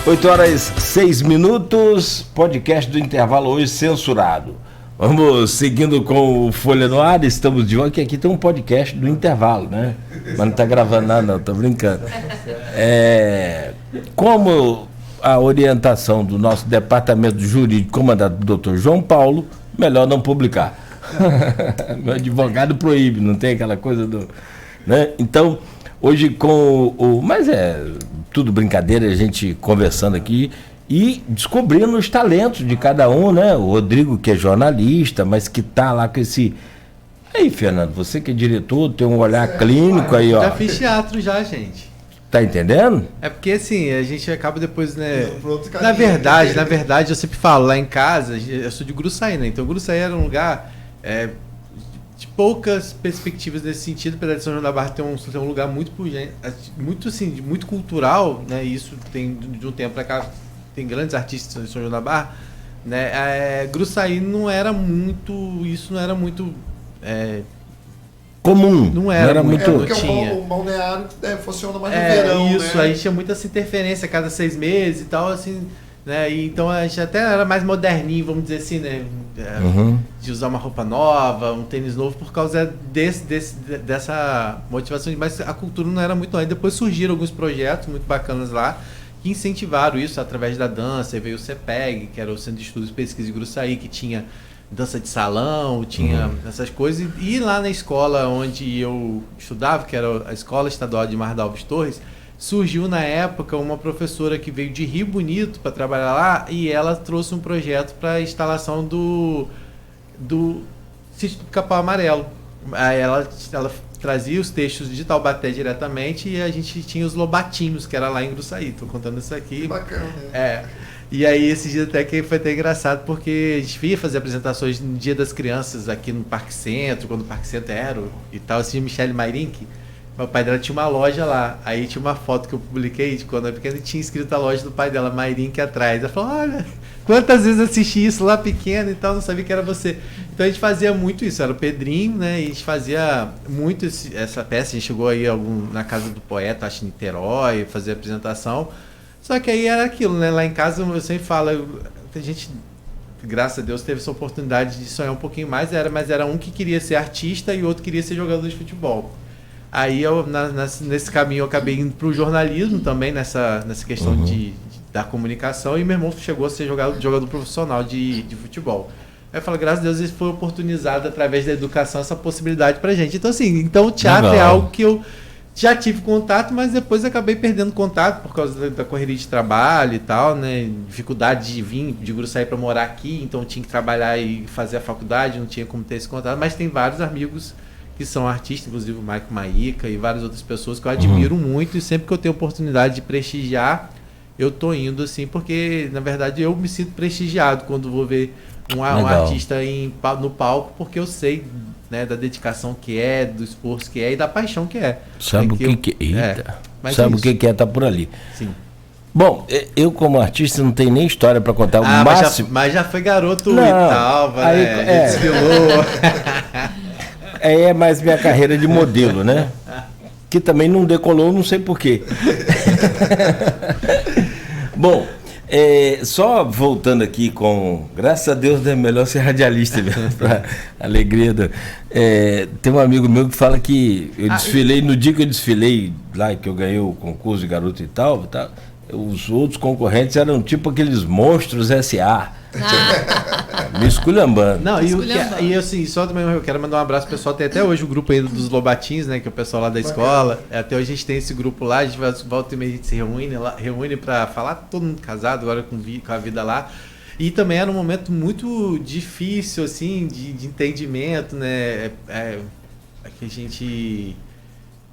8h06, podcast do intervalo hoje censurado. Vamos seguindo com o Folha no Ar, estamos de volta, que aqui tem um podcast do intervalo, né? Mas não está gravando nada não, estou brincando. Como a orientação do nosso departamento jurídico, comandado pelo Dr. João Paulo, melhor não publicar. Meu advogado proíbe, não tem aquela coisa do... Né? Então, hoje com o... Mas tudo brincadeira, a gente conversando aqui e descobrindo os talentos de cada um, né? O Rodrigo, que é jornalista, mas que tá lá com esse... Aí, Fernando, você que é diretor, tem um olhar clínico aí, ó. Já fiz teatro já, gente. Tá entendendo? É porque, assim, a gente acaba depois, né... Na verdade, eu sempre falo, lá em casa, eu sou de Gruçaí, né? Então, Gruçaí era um lugar de poucas perspectivas nesse sentido, apesar de São João da Barra ter um lugar muito cultural, né? E isso tem, de um tempo para cá, tem grandes artistas em São João da Barra, né? Gruçaí não era muito... Isso não era muito... comum. Não era muito... porque o balneário funciona mais no verão, isso, aí tinha muita essa interferência a cada 6 meses e tal, assim, né? E então a gente até era mais moderninho, vamos dizer assim, né? De usar uma roupa nova, um tênis novo, por causa dessa motivação. Mas a cultura não era muito... Aí depois surgiram alguns projetos muito bacanas lá, que incentivaram isso através da dança. Aí veio o CEPEG, que era o Centro de Estudos e Pesquisa de Gruçaí, que tinha dança de salão, tinha essas coisas. E lá na escola onde eu estudava, que era a Escola Estadual de Mar Dalves Torres, surgiu na época uma professora que veio de Rio Bonito para trabalhar lá, e ela trouxe um projeto para a instalação do sítio do Capão Amarelo. Aí ela trazia os textos de Taubaté diretamente, e a gente tinha os lobatinhos, que era lá em Gruçaí. Tô contando isso aqui. Que bacana. E aí esse dia até que foi até engraçado, porque a gente ia fazer apresentações no Dia das Crianças aqui no Parque Centro, quando o Parque Centro era e tal, assim, Michele Mairink. O pai dela tinha uma loja lá. Aí tinha uma foto que eu publiquei de quando eu era pequena, e tinha escrito a loja do pai dela, Mairink, atrás. Ela falou: olha, quantas vezes eu assisti isso lá pequena e tal, não sabia que era você. Então a gente fazia muito isso, era o Pedrinho, né? E a gente fazia muito essa peça. A gente chegou aí na casa do poeta, acho, em Niterói, fazer apresentação. Só que aí era aquilo, né? Lá em casa eu sempre falo, a gente, graças a Deus, teve essa oportunidade de sonhar um pouquinho mais, mas era um que queria ser artista e o outro queria ser jogador de futebol. Aí eu, nesse caminho, eu acabei indo para o jornalismo também, nessa questão da comunicação, e meu irmão chegou a ser jogador profissional de futebol. Aí eu falo, graças a Deus, isso foi oportunizado através da educação, essa possibilidade pra gente. Então, assim, o teatro é algo que eu já tive contato, mas depois acabei perdendo contato por causa da correria de trabalho e tal, né? Dificuldade de vir de Gruçaí para morar aqui, então tinha que trabalhar e fazer a faculdade, não tinha como ter esse contato. Mas tem vários amigos que são artistas, inclusive o Mike Maíca e várias outras pessoas que eu admiro muito, e sempre que eu tenho oportunidade de prestigiar, eu tô indo, assim, porque, na verdade, eu me sinto prestigiado quando vou ver um artista no palco, porque eu sei, né, da dedicação que é, do esforço que é e da paixão que é. Sabe o que é? Eita. Sabe o que é tá por ali. Sim. Bom, eu como artista não tenho nem história para contar. O máximo... mas já foi garoto não, e tal, né? Desfilou. É mais minha carreira de modelo, né? Que também não decolou, não sei porquê. Bom, só voltando aqui graças a Deus é melhor ser radialista mesmo, para alegria tem um amigo meu que fala que eu desfilei, no dia que eu desfilei lá, que eu ganhei o concurso de garoto e tal, os outros concorrentes eram tipo aqueles monstros S.A. Me esculhambando. Não, e assim, só também eu quero mandar um abraço pro pessoal. Tem até hoje o grupo aí dos Lobatins, né? Que é o pessoal lá da escola. Até hoje a gente tem esse grupo lá, a gente volta e meia, a gente se reúne pra falar, todo mundo casado agora com a vida lá. E também era um momento muito difícil, assim, de entendimento, né? Que a gente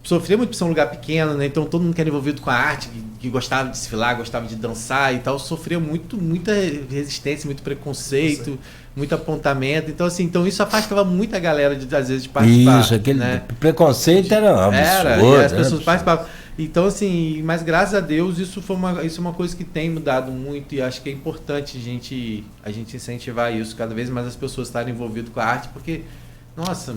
sofria muito por ser um lugar pequeno, né? Então todo mundo que era envolvido com a arte, que gostava de desfilar, gostava de dançar e tal, sofria muita resistência, muito preconceito, muito apontamento. Então, assim, isso afastava muita galera às vezes de participar. Isso, aquele né? preconceito era absurdo. E as pessoas participavam. Então, assim, mas graças a Deus isso é uma coisa que tem mudado muito, e acho que é importante a gente incentivar isso, cada vez mais as pessoas estarem envolvidas com a arte, porque nossa,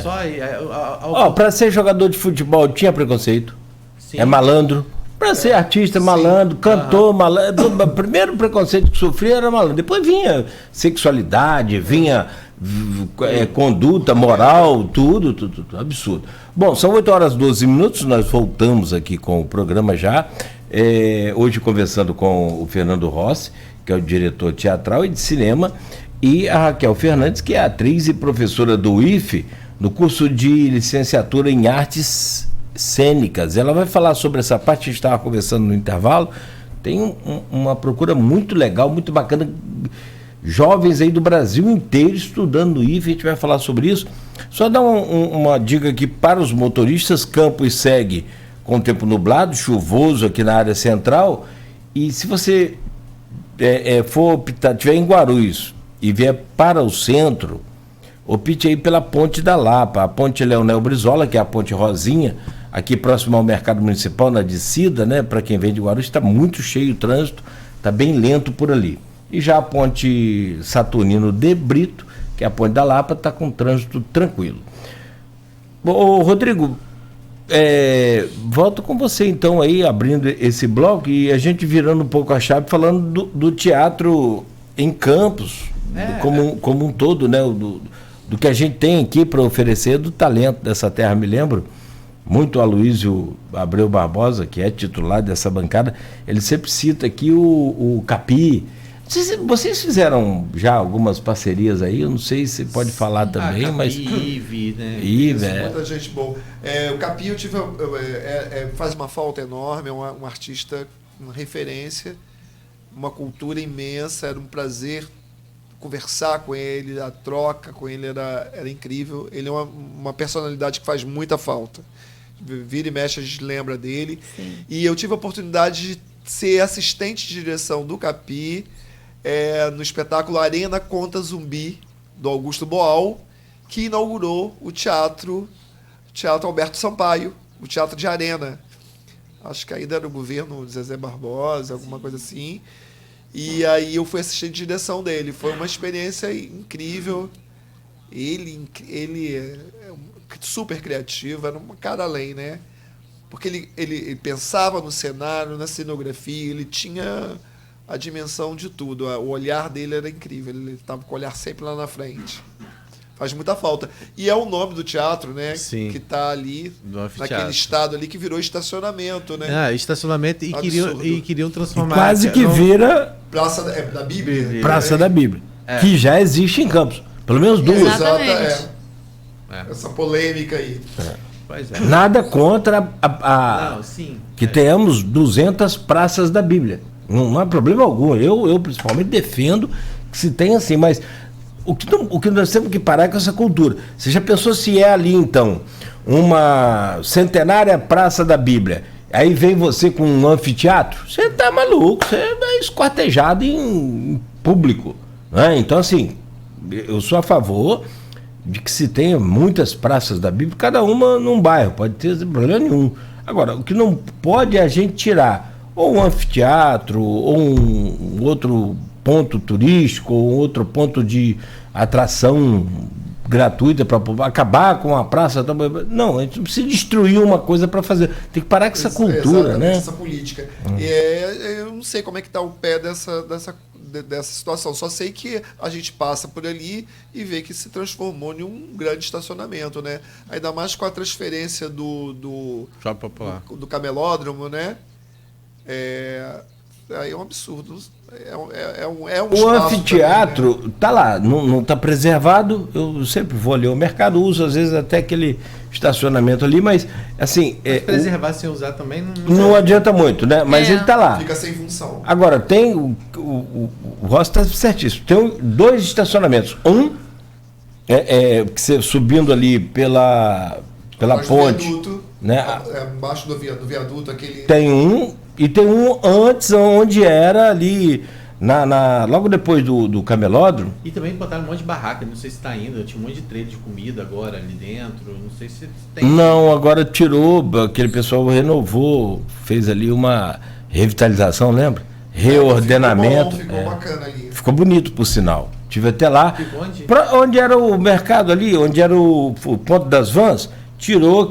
só... Para ser jogador de futebol tinha preconceito. Sim. É malandro. Para ser artista, malandro, cantor, malandro. O primeiro preconceito que sofria era malandro. Depois vinha sexualidade, vinha conduta, moral, tudo absurdo. Bom, são 8h12, nós voltamos aqui com o programa já. Hoje conversando com o Fernando Rossi, que é o diretor teatral e de cinema, e a Raquel Fernandes, que é atriz e professora do IFE, no curso de licenciatura em artes cênicas. Ela vai falar sobre essa parte, a gente estava conversando no intervalo. Tem uma procura muito legal, muito bacana, jovens aí do Brasil inteiro estudando no IFE, a gente vai falar sobre isso. Só dar uma dica aqui para os motoristas: Campos segue com tempo nublado, chuvoso aqui na área central, e se você for optar, estiver em Guarulhos e vier para o centro, opte aí pela Ponte da Lapa, a Ponte Leonel Brizola, que é a Ponte Rosinha, aqui próximo ao Mercado Municipal, na descida, né? Para quem vem de Guarulhos, está muito cheio o trânsito, está bem lento por ali. E já a Ponte Saturnino de Brito, que é a Ponte da Lapa, está com trânsito tranquilo. Ô, Rodrigo, volto com você então aí, abrindo esse bloco e a gente virando um pouco a chave, falando do teatro em Campos, como um todo, né? Do que a gente tem aqui para oferecer, do talento dessa terra. Me lembro muito Aloysio Abreu Barbosa, que é titular dessa bancada, ele sempre cita aqui o Capi. Vocês fizeram já algumas parcerias aí, eu não sei se pode falar também, Capi, mas... Ive, né? Muita gente boa. O Capi, eu tive, faz uma falta enorme, é um artista, uma referência, uma cultura imensa, era um prazer conversar com ele, a troca com ele era incrível. Ele é uma personalidade que faz muita falta. Vira e mexe, a gente lembra dele. Sim. E eu tive a oportunidade de ser assistente de direção do Capi no espetáculo Arena Conta Zumbi, do Augusto Boal, que inaugurou o Teatro Alberto Sampaio, o Teatro de Arena. Acho que ainda era o governo de Zezé Barbosa, alguma coisa assim. E aí eu fui assistente de direção dele. Foi uma experiência incrível. Ele é super criativo, era um cara além, né? Porque ele pensava no cenário, na cenografia, ele tinha a dimensão de tudo. O olhar dele era incrível, ele estava com o olhar sempre lá na frente. Faz muita falta. E é o nome do teatro, né? Sim. Que está ali, naquele estado ali que virou estacionamento, né? Estacionamento e queriam transformar... E quase que vira... Praça da Bíblia. Praça da Bíblia. Que já existe em Campos. Pelo menos duas. Exatamente. Essa polêmica aí. Pois é. Nada contra que tenhamos 200 praças da Bíblia. Não há problema algum. Eu principalmente defendo que se tenha assim, mas o que nós temos que parar é com essa cultura. Você já pensou se é ali, então, uma centenária praça da Bíblia, aí vem você com um anfiteatro? Você tá maluco, você é esquartejado em público, né? Então, assim, eu sou a favor de que se tenha muitas praças da Bíblia, cada uma num bairro, pode ter problema nenhum. Agora, o que não pode é a gente tirar ou um anfiteatro, ou um outro ponto turístico, ou outro ponto de atração gratuita para acabar com a praça. Não, a gente não precisa destruir uma coisa para fazer. Tem que parar com essa cultura, né? Essa política. Eu não sei como é que está o pé dessa situação. Só sei que a gente passa por ali e vê que se transformou em um grande estacionamento, né? Ainda mais com a transferência do camelódromo, né? Aí é um absurdo. O anfiteatro também, né? Tá lá, não está preservado. Eu sempre vou ali ao mercado, uso às vezes até aquele estacionamento ali, mas assim... preservar sem usar também não adianta muito, né? Mas ele está lá. Fica sem função. Agora, tem o Rossi está certíssimo. Tem 2 estacionamentos. Que você subindo ali pela ponte. Viaduto, né? Embaixo do viaduto, aquele... Tem e tem um antes, onde era ali, logo depois do camelódromo. E também botaram um monte de barraca, não sei se está ainda, tinha um monte de trade de comida agora ali dentro, não sei se tem... Não, agora tirou, aquele pessoal renovou, fez ali uma revitalização, lembra? Reordenamento. Ficou bacana ali. Ficou bonito, por sinal. Tive até lá. Ficou onde? Onde era o mercado ali, onde era o ponto das vans, tirou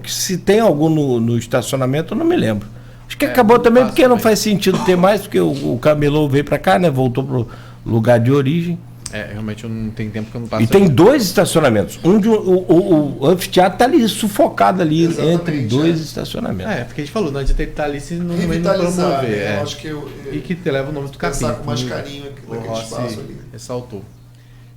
se tem algum no estacionamento, eu não me lembro. Acho que acabou também porque não faz sentido ter mais, porque o camelô veio para cá, né? Voltou pro lugar de origem. Realmente eu não tenho tempo que eu não passo. E tem 2 estacionamentos. O anfiteatro está ali, sufocado ali. Exatamente, entre 2 estacionamentos. Porque a gente falou, não adianta ele estar ali se não promover. Eu acho que e que leva o nome do capítulo. Pensar com mais carinho naquele espaço ali. Ressaltou.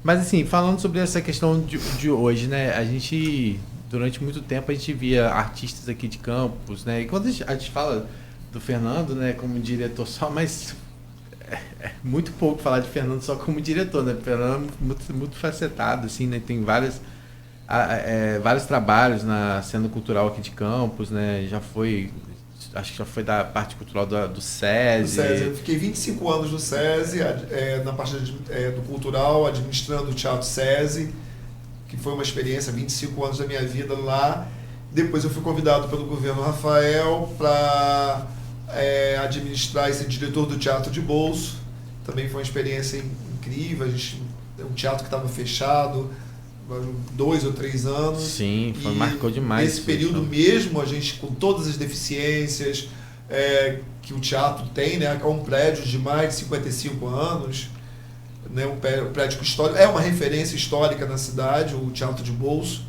Mas assim, falando sobre essa questão de hoje, né? A gente, durante muito tempo, a gente via artistas aqui de Campos, né? E quando a gente fala do Fernando, né, como diretor só, mas é muito pouco falar de Fernando só como diretor, né? Fernando é muito facetado, assim, né? Tem vários trabalhos na cena cultural aqui de Campos, né? Acho que já foi da parte cultural do SESI. Eu fiquei 25 anos no SESI, na parte do cultural, administrando o Teatro SESI, que foi uma experiência, 25 anos da minha vida lá. Depois eu fui convidado pelo governo Rafael para administrar esse diretor do Teatro de Bolso. Também foi uma experiência incrível. Um teatro que estava fechado 2 ou 3 anos. Sim, marcou demais. Nesse período mesmo, a gente, com todas as deficiências que o teatro tem, né, é um prédio de mais de 55 anos, né, um prédio histórico, é uma referência histórica na cidade, o Teatro de Bolso.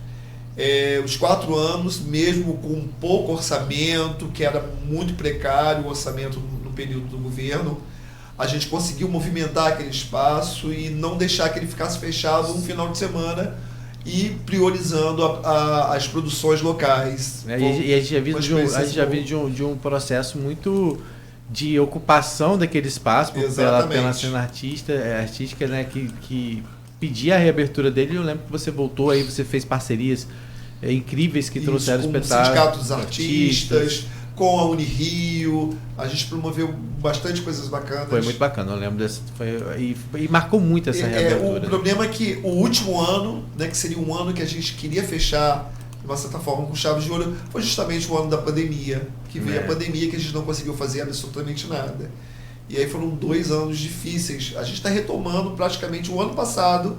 Os 4 anos, mesmo com pouco orçamento, que era muito precário o orçamento no período do governo, a gente conseguiu movimentar aquele espaço e não deixar que ele ficasse fechado um final de semana e priorizando as produções locais. E a gente já viu de um processo muito de ocupação daquele espaço pela cena artística, né, que pedia a reabertura dele. Eu lembro que você voltou aí, você fez parcerias incríveis que trouxeram espetáculos. Com o Sindicato dos Artistas, com a Unirio, a gente promoveu bastante coisas bacanas. Foi muito bacana, eu lembro dessa. E marcou muito essa reabertura. O problema é que o último ano, né, que seria um ano que a gente queria fechar, de uma certa forma, com chave de ouro, foi justamente o ano da pandemia. Que veio a pandemia, que a gente não conseguiu fazer absolutamente nada. E aí foram 2 anos difíceis. A gente está retomando praticamente o ano passado,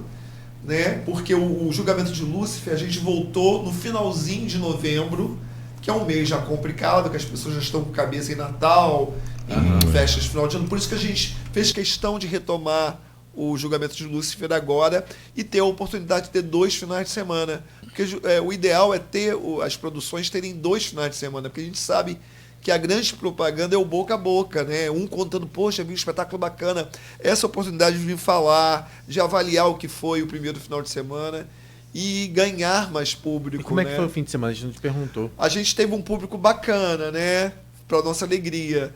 né, porque o julgamento de Lúcifer, a gente voltou no finalzinho de novembro, que é um mês já complicado, que as pessoas já estão com cabeça em Natal, em festas de final de ano. Por isso que a gente fez questão de retomar o julgamento de Lúcifer agora e ter a oportunidade de ter 2 finais de semana. Porque o ideal é ter as produções terem 2 finais de semana, porque a gente sabe que a grande propaganda é o boca a boca, né? Um contando, poxa, vi um espetáculo bacana. Essa oportunidade de vir falar, de avaliar o que foi o primeiro final de semana e ganhar mais público. E como é que foi o fim de semana? A gente não te perguntou. A gente teve um público bacana, né? Para nossa alegria.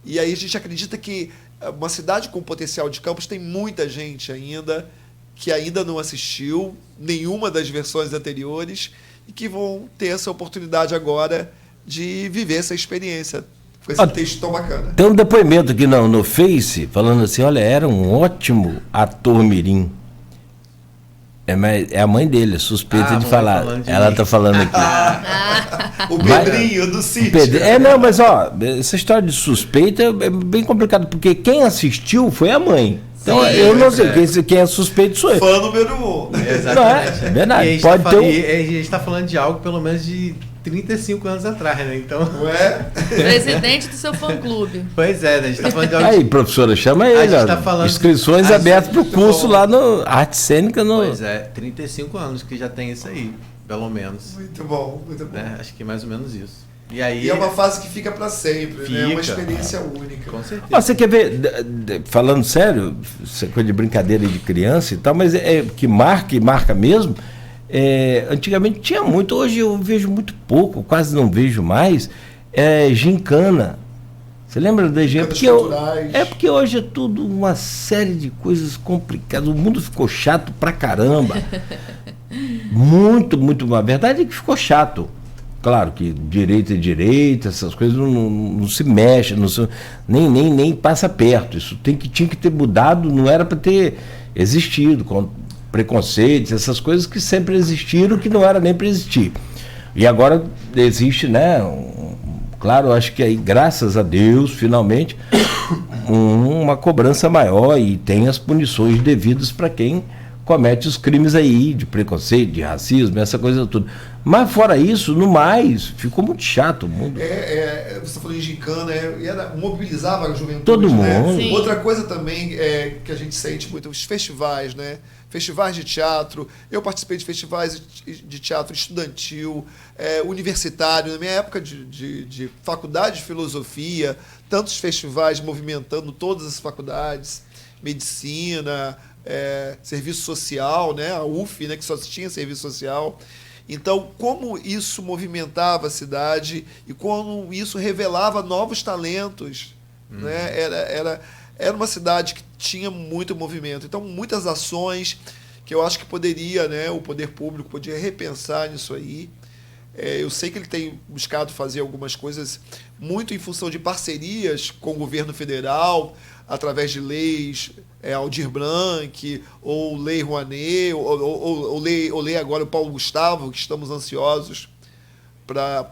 E aí a gente acredita que uma cidade com potencial de Campos tem muita gente ainda que ainda não assistiu nenhuma das versões anteriores e que vão ter essa oportunidade agora de viver essa experiência com esse texto tão bacana. Tem um depoimento aqui no Face falando assim, olha, era um ótimo ator mirim. É a mãe dele, suspeita de falar. Ela está falando aqui. O Pedrinho do sítio. Não, mas essa história de suspeita é bem complicado, porque quem assistiu foi a mãe. Então, eu não sei, quem é suspeito sou eu. Fã número 1. Exatamente. Não é verdade. E a gente está falando de algo pelo menos de 35 anos atrás, né? Então... Presidente do seu fã-clube. Pois é, né? A gente tá falando de algo... Aí, professora, chama ele. A gente tá falando inscrições abertas para o curso lá no Arte Cênica. Pois é, 35 anos que já tem isso aí, pelo menos. Muito bom, muito bom. Né? Acho que é mais ou menos isso. E aí... é uma fase que fica para sempre, né? É uma experiência única. Com certeza. Você quer ver, falando sério, essa coisa de brincadeira de criança e tal, mas que marca mesmo... antigamente tinha muito, hoje eu vejo muito pouco, quase não vejo mais, gincana. Você lembra da gincana? Porque hoje é tudo uma série de coisas complicadas, o mundo ficou chato pra caramba. Muito, a verdade é que ficou chato. Claro que direita é direita, essas coisas não se mexem, nem passa perto. Isso tinha que ter mudado, não era para ter existido, preconceitos, essas coisas que sempre existiram, que não era nem para existir. E agora existe, né? Claro, acho que aí, graças a Deus, finalmente, uma cobrança maior e tem as punições devidas para quem comete os crimes aí de preconceito, de racismo, essa coisa toda. Mas fora isso, no mais, ficou muito chato o mundo. Você falou em gincana, mobilizava a juventude. Todo né? mundo. Sim. Outra coisa também que a gente sente muito, os festivais, né? Festivais de teatro. Eu participei de festivais de teatro estudantil, universitário. Na minha época de faculdade de filosofia, tantos festivais movimentando todas as faculdades, medicina, serviço social, né? A UF, né? Que só tinha serviço social. Então, como isso movimentava a cidade e como isso revelava novos talentos, né? Era uma cidade que tinha muito movimento. Então, muitas ações que eu acho que poderia, né, o poder público poderia repensar nisso aí. Eu sei que ele tem buscado fazer algumas coisas muito em função de parcerias com o governo federal, através de leis, Aldir Blanc, ou Lei Rouanet, ou lei agora o Paulo Gustavo, que estamos ansiosos para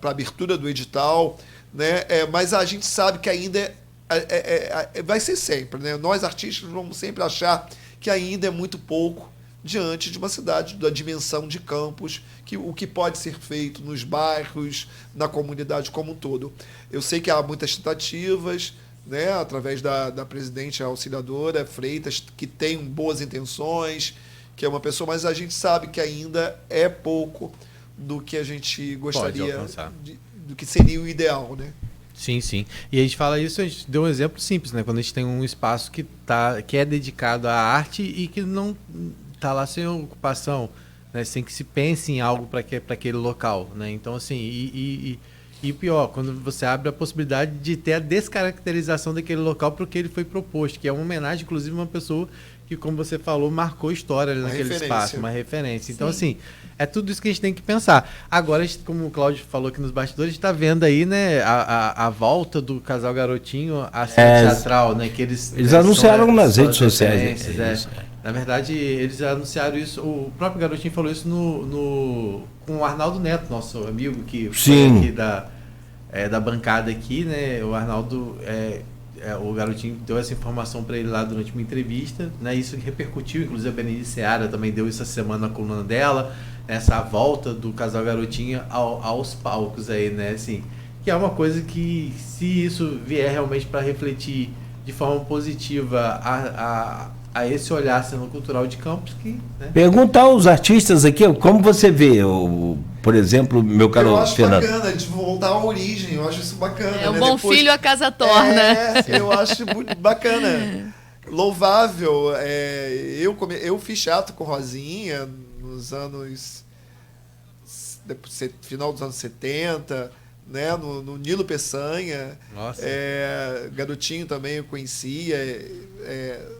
a abertura do edital. Né? Mas a gente sabe que ainda vai ser sempre. Né? Nós, artistas, vamos sempre achar que ainda é muito pouco diante de uma cidade da dimensão de Campos, o que pode ser feito nos bairros, na comunidade como um todo. Eu sei que há muitas tentativas, né, através da presidente auxiliadora Freitas, que tem boas intenções, que é uma pessoa, mas a gente sabe que ainda é pouco do que a gente gostaria, do que seria o ideal, né? Sim, sim. E a gente fala isso, a gente deu um exemplo simples, né? Quando a gente tem um espaço que é dedicado à arte e que não está lá sem ocupação, né? Sem que se pense em algo para aquele local, né? Então, assim, e pior, quando você abre a possibilidade de ter a descaracterização daquele local para o que ele foi proposto, que é uma homenagem, inclusive, a uma pessoa que, como você falou, marcou história ali naquele espaço, uma referência. Então, assim, é tudo isso que a gente tem que pensar. Agora, como o Cláudio falou aqui nos bastidores, a gente está vendo aí, né, a volta do casal Garotinho à cena teatral, né, que eles anunciaram nas redes sociais. Na verdade, eles anunciaram isso, o próprio Garotinho falou isso com o Arnaldo Neto, nosso amigo, que foi aqui da bancada aqui, né, o Arnaldo... o Garotinho deu essa informação para ele lá durante uma entrevista, né? Isso repercutiu, inclusive a Benedita Seara também deu isso essa semana na coluna dela, essa volta do casal Garotinho aos palcos aí, né? Assim, que é uma coisa que, se isso vier realmente para refletir de forma positiva a esse olhar cultural de Campos, que... Né? Perguntar aos artistas aqui, como você vê, por exemplo, meu caro Fernando? Eu acho bacana de voltar à origem, eu acho isso bacana. O bom filho a casa torna. Eu acho muito bacana. Louvável. Eu fiz teatro com Rosinha nos anos... final dos anos 70, né, no Nilo Peçanha. Nossa. Garotinho também eu conhecia,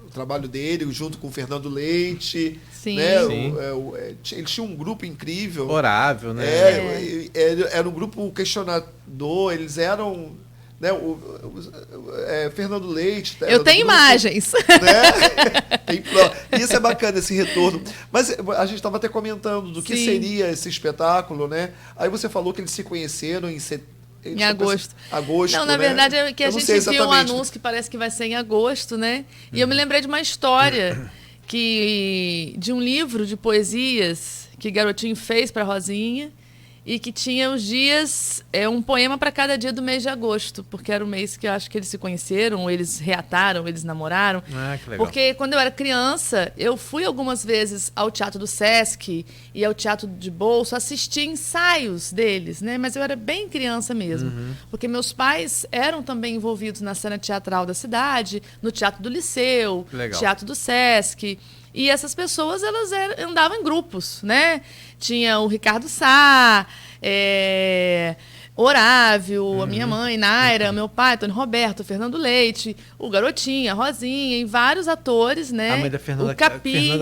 o trabalho dele junto com o Fernando Leite. Sim. Né, Sim. Eles tinham um grupo incrível. Memorável, né? Era um grupo questionador, eles eram... Né, Fernando Leite... Eu tenho imagens. Né? Isso é bacana, esse retorno. Mas a gente estava até comentando do que seria esse espetáculo, né? Aí você falou que eles se conheceram em agosto. Não, na verdade é que a gente viu um exatamente. anúncio que parece que vai ser em agosto, né? E eu me lembrei de uma história de um livro de poesias que Garotinho fez para Rosinha e que tinha os dias, um poema para cada dia do mês de agosto, porque era o mês que eu acho que eles se conheceram, ou eles reataram, eles namoraram. Ah, que legal. Porque quando eu era criança, eu fui algumas vezes ao Teatro do Sesc e ao Teatro de Bolso assistir ensaios deles, né? Mas eu era bem criança mesmo, porque meus pais eram também envolvidos na cena teatral da cidade, no Teatro do Liceu, Teatro do Sesc. E essas pessoas, elas andavam em grupos, né? Tinha o Ricardo Sá, Orávio, a minha mãe, Naira, meu pai, Tony Roberto, Fernando Leite, o Garotinho, a Rosinha, e vários atores, né? A mãe da Fernanda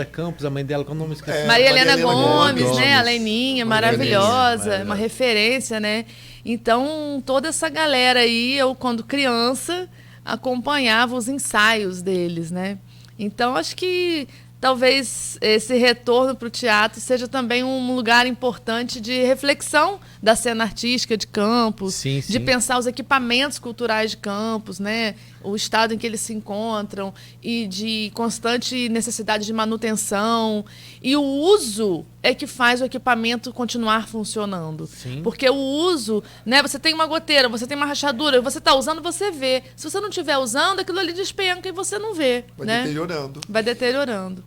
Campos, a mãe dela, qual o nome esqueci? Maria Helena Gomes, né? A Leninha, maravilhosa, uma referência, né? Então, toda essa galera aí, eu, quando criança, acompanhava os ensaios deles, né? Então, acho que talvez esse retorno para o teatro seja também um lugar importante de reflexão da cena artística de Campos, Sim, de sim. pensar os equipamentos culturais de Campos, né? O estado em que eles se encontram e de constante necessidade de manutenção. E o uso é que faz o equipamento continuar funcionando. Sim. Porque o uso, né? Você tem uma goteira, você tem uma rachadura, você está usando, você vê. Se você não estiver usando, aquilo ali despenca e você não vê. Vai né? deteriorando. Vai deteriorando.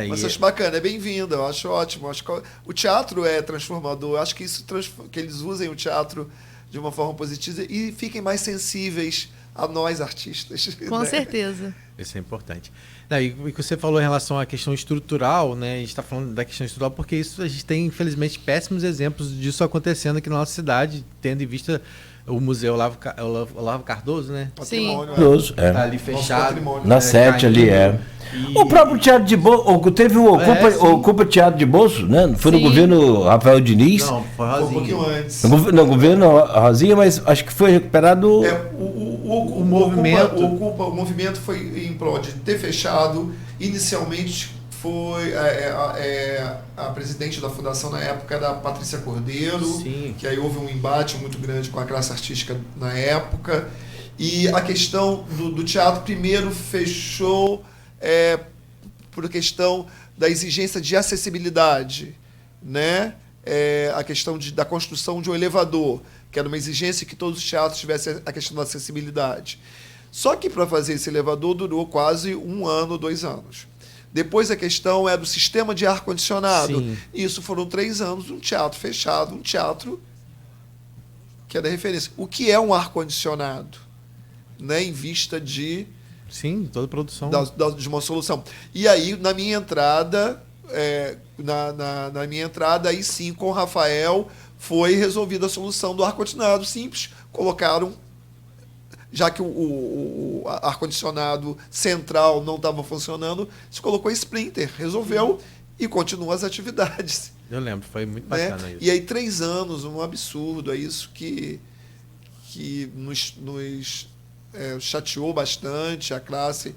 Mas acho bacana, é bem-vindo, eu acho ótimo. Acho que o teatro é transformador. Acho que isso que eles usem o teatro de uma forma positiva e fiquem mais sensíveis a nós artistas. Com né? certeza. Isso é importante. Não, e o que você falou em relação à questão estrutural, né? A gente está falando da questão estrutural porque isso a gente tem, infelizmente, péssimos exemplos disso acontecendo aqui na nossa cidade, tendo em vista o Museu Olavo Cardoso, né? Patrimônio, Curioso, é. Tá ali Nosso fechado. patrimônio. Na 7 ali, é. E- O próprio Teatro de Bolso, teve o sim. Ocupa Teatro de Bolso, né? Foi no Sim. governo Rafael Diniz. Não, foi Foi um Rosinha. pouquinho antes. No governo Rosinha, mas acho que foi recuperado. O movimento- O movimento foi em prol de ter fechado. Inicialmente foi a presidente da fundação na época era a Patrícia Cordeiro, Sim. que aí houve um embate muito grande com a classe artística na época. E a questão do teatro primeiro fechou por questão da exigência de acessibilidade, né? A questão da construção de um elevador, que era uma exigência que todos os teatros tivessem a questão da acessibilidade. Só que para fazer esse elevador durou quase 1 ano, 2 anos. Depois a questão era o sistema de ar-condicionado. Sim. Isso foram 3 anos, um teatro fechado, um teatro que é da referência. O que é um ar-condicionado? Né, em vista de Sim, toda produção. de uma solução. E aí, na minha entrada, na minha entrada, aí sim, com o Rafael, foi resolvida a solução do ar-condicionado simples. Colocaram, já que o ar-condicionado central não estava funcionando, se colocou Splinter, resolveu e continua as atividades. Eu lembro, foi muito Né? bacana isso. E aí, 3 anos, um absurdo, é isso que nos chateou bastante a classe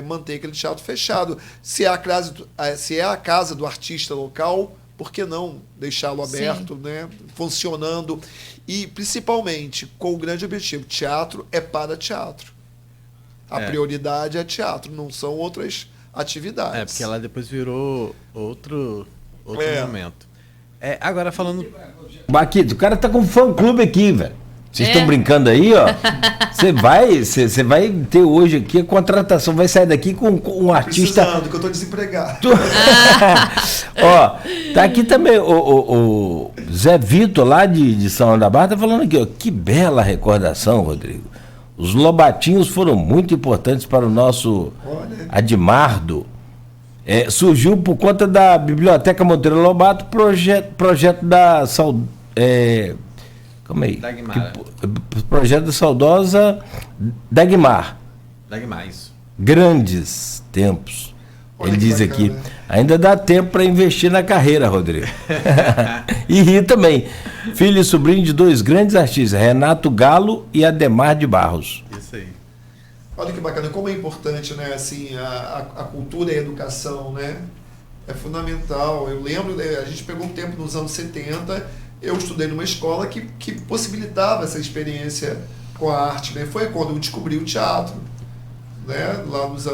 manter aquele teatro fechado. Se é a casa do artista local, por que não deixá-lo aberto, né? Funcionando? E, principalmente, com o grande objetivo, teatro é para teatro. A prioridade é teatro, não são outras atividades. Porque ela depois virou outro momento. Agora falando... Baquito, o cara tá com um fã-clube aqui, velho. Vocês estão brincando aí, ó. Você vai ter hoje aqui a contratação, vai sair daqui com um artista. Precisando, que eu tô desempregado. Ó, tá aqui também o Zé Vitor, lá de São da Barra, tá falando aqui, ó. Que bela recordação, Rodrigo. Os Lobatinhos foram muito importantes para o nosso Admardo. Surgiu por conta da Biblioteca Monteiro Lobato, projeto da Calma aí. Dagmar. Projeto da saudosa Dagmar. Dagmar, isso. Grandes tempos. Olha Ele que diz bacana. aqui. Ainda dá tempo para investir na carreira, Rodrigo. E rir também. Filho e sobrinho de 2 grandes artistas, Renato Galo e Ademar de Barros. Isso aí. Olha que bacana, como é importante, né, assim, a cultura e a educação, né? É fundamental. Eu lembro, a gente pegou um tempo nos anos 70, eu estudei numa escola que possibilitava essa experiência com a arte, né? Foi quando eu descobri o teatro, né? Lá nos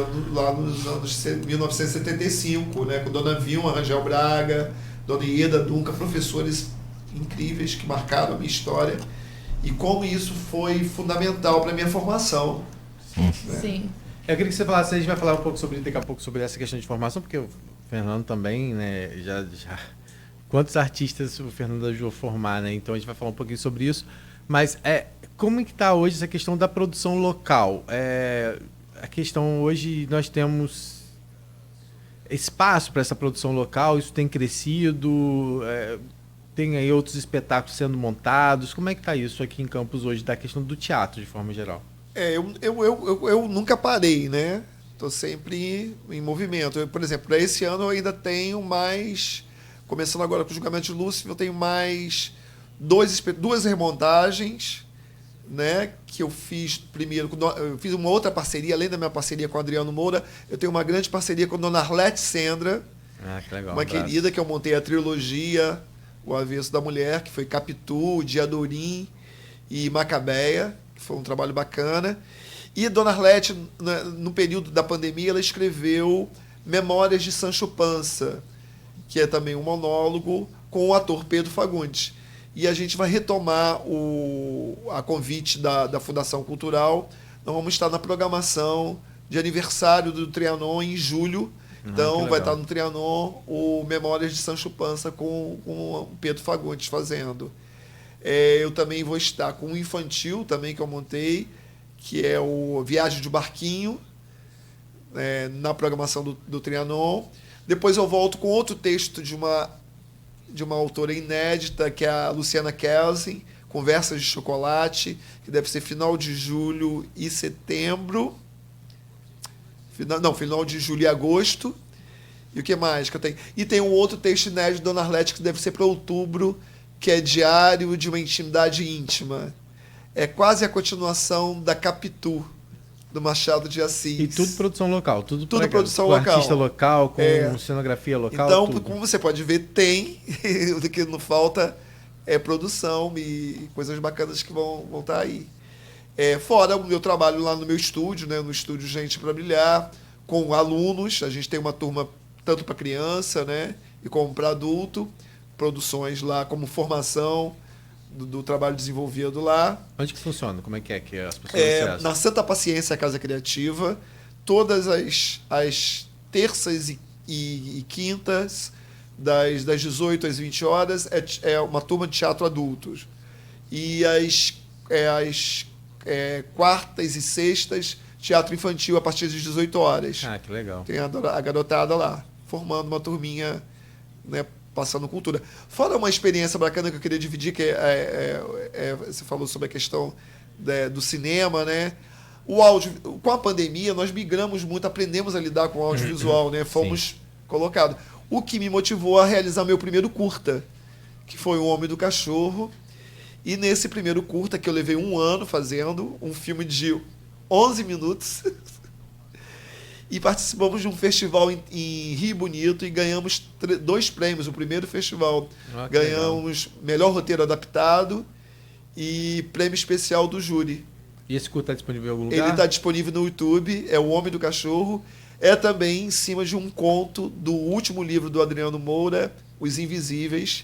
anos 1975, né? Com Dona Vilma, Rangel Braga, Dona Ieda Dunca, professores incríveis que marcaram a minha história e como isso foi fundamental para a minha formação. Sim. Eu queria que você falasse, a gente vai falar um pouco daqui a pouco sobre essa questão de formação, porque o Fernando também, né, já quantos artistas o Fernando ajudou a formar, né? Então a gente vai falar um pouquinho sobre isso. Mas como é que está hoje essa questão da produção local? A questão hoje, nós temos espaço para essa produção local, isso tem crescido, tem aí outros espetáculos sendo montados. Como é que está isso aqui em Campos hoje, da questão do teatro de forma geral? Eu nunca parei, né? Estou sempre em movimento. Por exemplo, para esse ano eu ainda tenho mais, começando agora com o Julgamento de Lúcifer, eu tenho mais duas remontagens né, que eu fiz primeiro, eu fiz uma outra parceria, além da minha parceria com o Adriano Moura, eu tenho uma grande parceria com a dona Arlete Sendra, Que legal. uma querida, que eu montei a trilogia O Avesso da Mulher, que foi Capitu, Diadorim e Macabeia, que foi um trabalho bacana. E dona Arlete, no período da pandemia, ela escreveu Memórias de Sancho Panza, que é também um monólogo, com o ator Pedro Fagundes. E a gente vai retomar a convite da Fundação Cultural. Nós vamos estar na programação de aniversário do Trianon em julho. Então vai estar no Trianon o Memórias de Sancho Panza com o Pedro Fagundes fazendo. Eu também vou estar com um infantil também que eu montei, que é o Viagem de Barquinho, na programação do Trianon. Depois eu volto com outro texto de uma autora inédita, que é a Luciana Kelsen, Conversas de Chocolate, que deve ser final de julho e setembro. Final de julho e agosto. E o que mais que eu tenho? E tem um outro texto inédito de Dona Arlete, que deve ser para outubro, que é Diário de uma Intimidade Íntima. É quase a continuação da Capitu, do Machado de Assis. E tudo produção local. Tudo produção com local. Artista local, com cenografia local. Então, tudo. como você pode ver, tem. O que não falta é produção e coisas bacanas que vão estar aí. Fora o meu trabalho lá no meu estúdio, né, no estúdio Gente para Brilhar, com alunos. A gente tem uma turma tanto para criança, né, e como para adulto. Produções lá como formação do trabalho desenvolvido lá. Onde que funciona? Como é que as pessoas acessam? Na Santa Paciência Casa Criativa, todas as terças e quintas, das 18 às 20 horas, é uma turma de teatro adultos. E as quartas e sextas, teatro infantil a partir das 18 horas. Que legal. Tem a garotada lá, formando uma turminha, né, passando cultura. Fora uma experiência bacana que eu queria dividir, que você falou sobre a questão do cinema, né? O áudio, com a pandemia, nós migramos muito, aprendemos a lidar com o audiovisual, né? Fomos colocados. O que me motivou a realizar meu primeiro curta, que foi O Homem do Cachorro. E nesse primeiro curta, que eu levei 1 ano fazendo, um filme de 11 minutos, e participamos de um festival em Rio Bonito e ganhamos 2 prêmios. O primeiro festival ganhamos melhor roteiro adaptado e prêmio especial do júri. E esse curta está disponível em algum lugar? Ele está disponível no YouTube, é O Homem do Cachorro. É também em cima de um conto do último livro do Adriano Moura, Os Invisíveis,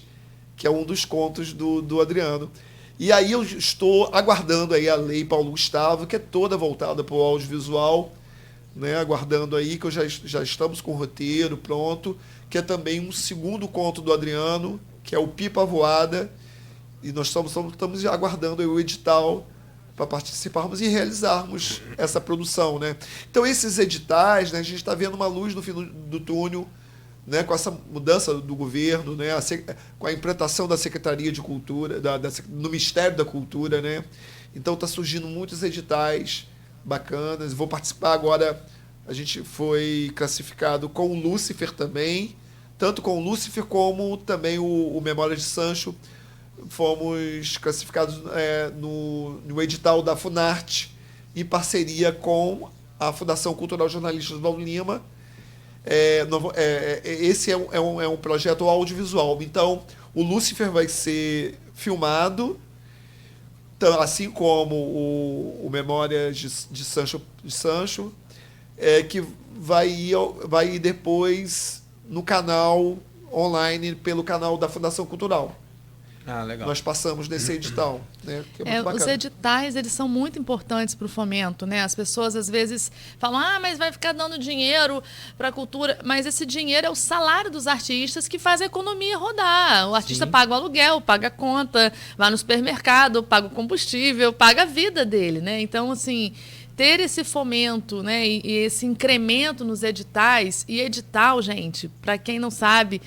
que é um dos contos do Adriano. E aí eu estou aguardando aí a Lei Paulo Gustavo, que é toda voltada para o audiovisual, né, aguardando aí, que já estamos com o roteiro pronto, que é também um segundo conto do Adriano, que é o Pipa Voada, e nós estamos aguardando aí o edital para participarmos e realizarmos essa produção, né? Então esses editais, né, a gente está vendo uma luz no fim do túnel, né, com essa mudança do governo, né, com a implantação da Secretaria de Cultura, no Ministério da Cultura, né? Então está surgindo muitos editais bacanas. Vou participar agora. A gente foi classificado com o Lúcifer também, tanto com o Lúcifer como também o Memórias de Sancho. Fomos classificados no edital da Funarte, em parceria com a Fundação Cultural Jornalista do Paulo Lima. Esse é um projeto audiovisual. Então, o Lúcifer vai ser filmado, assim como o Memórias de Sancho, que vai ir depois no canal online, pelo canal da Fundação Cultural. Legal. Nós passamos nesse edital, né? Que é muito os bacana. editais, eles são muito importantes para o fomento, né? As pessoas às vezes falam, mas vai ficar dando dinheiro para a cultura, mas esse dinheiro é o salário dos artistas que faz a economia rodar. O artista paga o aluguel, paga a conta, vai no supermercado, paga o combustível, paga a vida dele, né? Então, assim, ter esse fomento, né, e esse incremento nos editais, e edital, gente, para quem não sabe,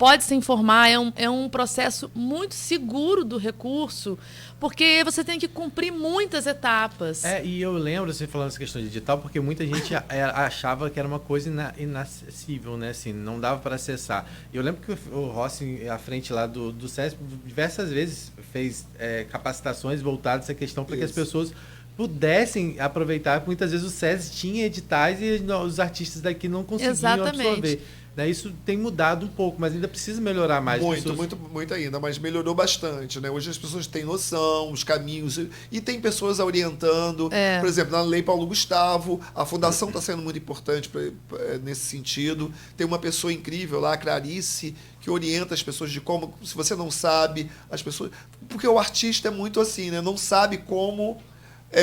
pode se informar, é um processo muito seguro do recurso, porque você tem que cumprir muitas etapas. E eu lembro, assim, falando essa questão de edital, porque muita gente achava que era uma coisa inacessível, né? Assim, não dava para acessar. E eu lembro que o Rossi, à frente lá do SESC, diversas vezes fez capacitações voltadas a essa questão para que as pessoas pudessem aproveitar, porque muitas vezes o SESC tinha editais e os artistas daqui não conseguiam absorver. Né? Isso tem mudado um pouco, mas ainda precisa melhorar mais. Muito ainda, mas melhorou bastante. Né? Hoje as pessoas têm noção, os caminhos, e tem pessoas orientando. Por exemplo, na Lei Paulo Gustavo, a fundação está sendo muito importante nesse sentido. Tem uma pessoa incrível lá, a Clarice, que orienta as pessoas de como, se você não sabe, as pessoas... Porque o artista é muito assim, né? Não sabe como...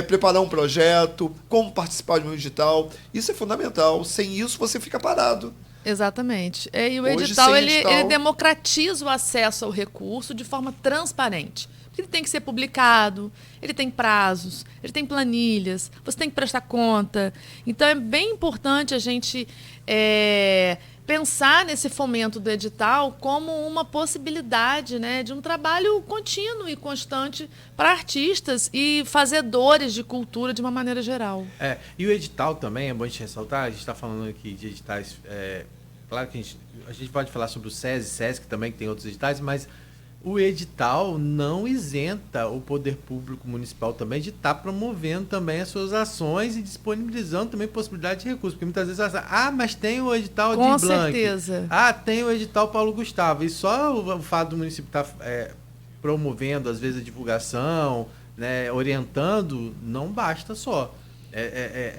preparar um projeto, como participar de um edital. Isso é fundamental. Sem isso, você fica parado. Exatamente. E o edital, ele democratiza o acesso ao recurso de forma transparente. Ele tem que ser publicado, ele tem prazos, ele tem planilhas, você tem que prestar conta. Então, é bem importante a gente pensar nesse fomento do edital como uma possibilidade, né, de um trabalho contínuo e constante para artistas e fazedores de cultura de uma maneira geral. E o edital também, é bom a gente ressaltar, a gente está falando aqui de editais, claro que a gente pode falar sobre o SESI, SESC também, que tem outros editais, mas o edital não isenta o poder público municipal também de estar promovendo também as suas ações e disponibilizando também possibilidade de recursos. Porque muitas vezes mas tem o edital de Blanc. Com certeza. Tem o edital Paulo Gustavo. E só o fato do município estar promovendo, às vezes, a divulgação, né, orientando, não basta só.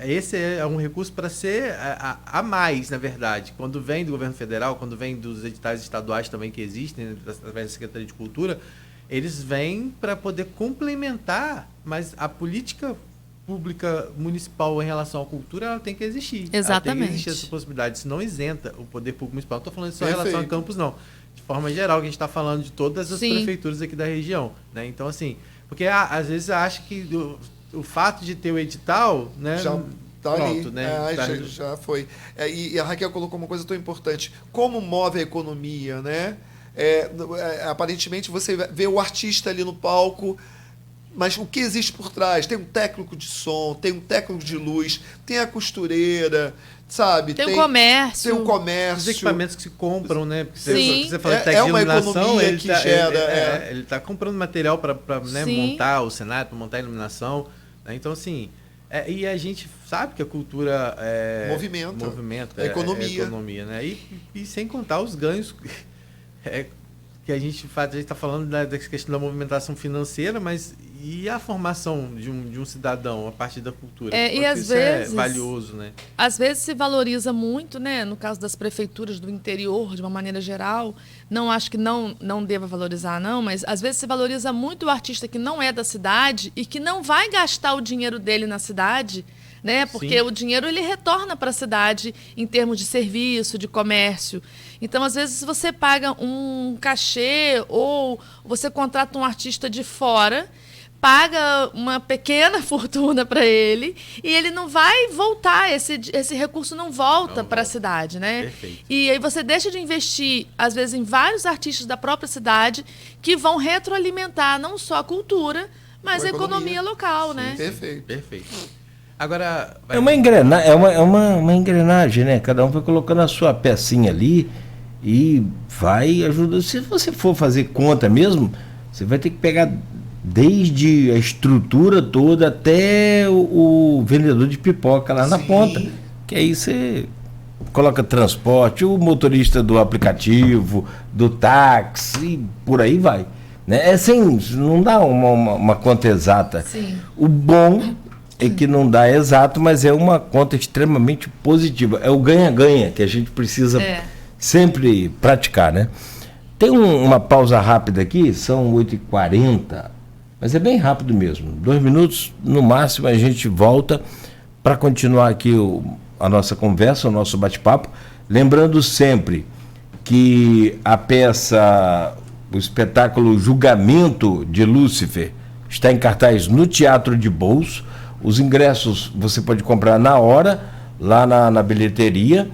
Esse é um recurso para ser a mais, na verdade. Quando vem do governo federal, quando vem dos editais estaduais também que existem, né, através da Secretaria de Cultura, eles vêm para poder complementar, mas a política pública municipal em relação à cultura, ela tem que existir. Exatamente. Ela tem que existir essa possibilidade, isso não isenta o poder público municipal. Não estou falando só em relação a campus, não. De forma geral, que a gente está falando de todas as prefeituras aqui da região. Né? Então, assim, porque às vezes acha que... O fato de ter o edital, né? Já tá pronto, ali, né? Já foi. E a Raquel colocou uma coisa tão importante. Como move a economia, né? Aparentemente você vê o artista ali no palco, mas o que existe por trás? Tem um técnico de som, tem um técnico de luz, tem a costureira, sabe? Tem um comércio. Tem um comércio. Os equipamentos que se compram, né? Porque Sim. você fala de técnica de iluminação, ele está comprando material para né, montar o cenário, para montar a iluminação. Né? Então, assim, e a gente sabe que a cultura movimenta a economia. Né? E sem contar os ganhos que a gente está falando da questão da movimentação financeira, mas e a formação de um cidadão a partir da cultura? E às vezes é valioso, né? Às vezes se valoriza muito, né? No caso das prefeituras do interior, de uma maneira geral, não acho que não deva valorizar, não, mas às vezes se valoriza muito o artista que não é da cidade e que não vai gastar o dinheiro dele na cidade, né? Porque o dinheiro ele retorna para a cidade em termos de serviço, de comércio. Então, às vezes, você paga um cachê ou você contrata um artista de fora, paga uma pequena fortuna para ele e ele não vai voltar, esse recurso não volta para a cidade, né? Perfeito. E aí você deixa de investir, às vezes, em vários artistas da própria cidade que vão retroalimentar não só a cultura, mas a economia local, né? Perfeito. Agora, é uma engrenagem, né? Cada um vai colocando a sua pecinha ali e vai ajudando. Se você for fazer conta mesmo, você vai ter que pegar desde a estrutura toda até o vendedor de pipoca lá na ponta. Que aí você coloca transporte, o motorista do aplicativo, do táxi, e por aí vai. Né? Não dá uma conta exata. Sim. O bom é que não dá exato, mas é uma conta extremamente positiva. É o ganha-ganha que a gente precisa sempre praticar, né? Tem uma pausa rápida aqui, são 8h40, mas é bem rápido mesmo. 2 minutos, no máximo, a gente volta para continuar aqui a nossa conversa, o nosso bate-papo. Lembrando sempre que a peça, o espetáculo Julgamento de Lúcifer, está em cartaz no Teatro de Bolso. Os ingressos você pode comprar na hora, lá na bilheteria,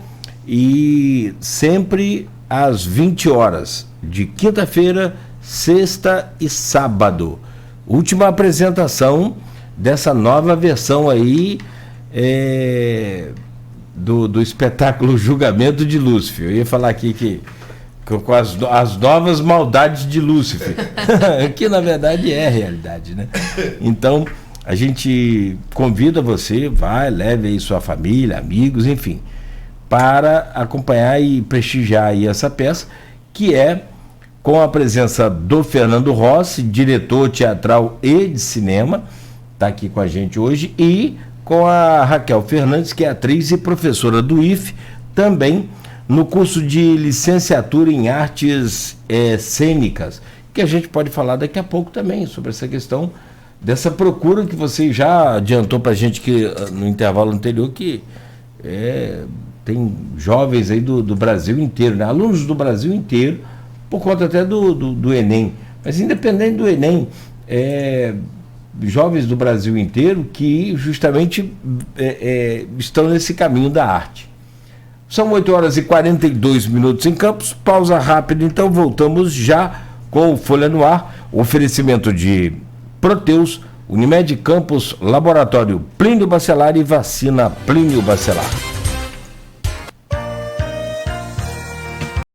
e sempre às 20 horas, de quinta-feira, sexta e sábado. Última apresentação dessa nova versão aí do espetáculo Julgamento de Lúcifer. Eu ia falar aqui que com as novas maldades de Lúcifer, que na verdade é a realidade, né? Então, a gente convida você, leve aí sua família, amigos, enfim, para acompanhar e prestigiar aí essa peça, que é com a presença do Fernando Rossi, diretor teatral e de cinema, está aqui com a gente hoje, e com a Raquel Fernandes, que é atriz e professora do IFE, também no curso de licenciatura em artes cênicas, que a gente pode falar daqui a pouco também sobre essa questão dessa procura que você já adiantou para a gente que, no intervalo anterior, que tem jovens aí do Brasil inteiro, né? Alunos do Brasil inteiro, por conta até do Enem. Mas independente do Enem, jovens do Brasil inteiro que justamente estão nesse caminho da arte. São 8 horas e 42 minutos em Campos, pausa rápida, então voltamos já com o Folha no Ar, oferecimento de Proteus, Unimed Campos, Laboratório Plínio Bacelar e Vacina Plínio Bacelar.